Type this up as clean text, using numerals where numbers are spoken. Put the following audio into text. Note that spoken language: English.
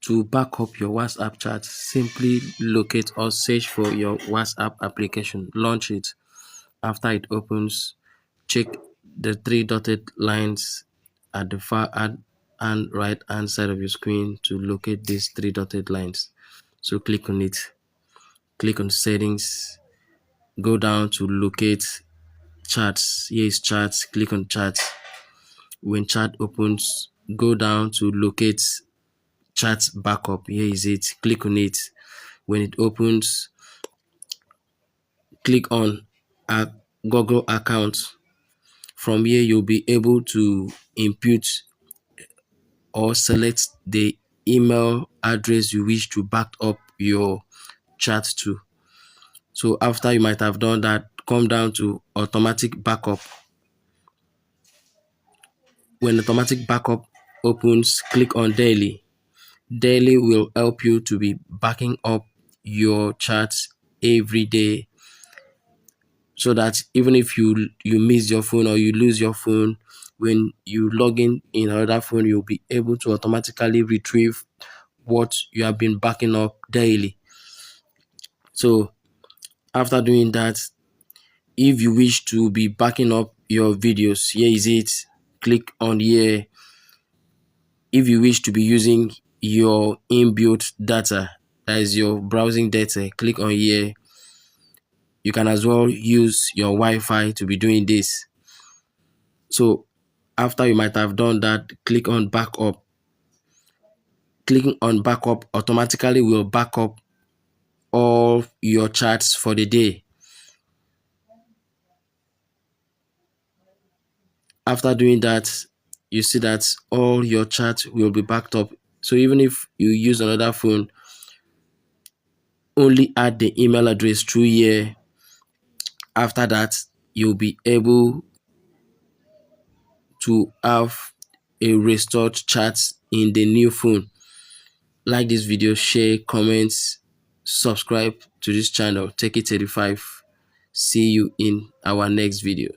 To back up your WhatsApp chat, simply locate or search for your WhatsApp application, launch it. After it opens, check the three dotted lines at the far and right hand side of your screen to locate these three dotted lines. So click on it, click on settings, go down to locate chats. Here is chats, click on chats. When chat opens, go down to locate chat backup. Here is it, click on it. When it opens, click on a Google account. From here, you'll be able to input or select the email address you wish to back up your chat to. So after you might have done that, come down to automatic backup. When automatic backup opens, click on daily. Daily will help you to be backing up your chats every day, so that even if you miss your phone or you lose your phone, when you log in another phone, you'll be able to automatically retrieve what you have been backing up daily. So after doing that, if you wish to be backing up your videos, here is it, click on here. If you wish to be using your inbuilt data, that is your browsing data, click on here. You can as well use your Wi-Fi to be doing this. So after you might have done that, click on backup. Clicking on backup automatically will back up all your chats for the day. After doing that, you see that all your chats will be backed up. So even if you use another phone, only add the email address through here. After that, you'll be able to have a restored chat in the new phone. Like this video, share, comments, subscribe to this channel. Techie35. See you in our next video.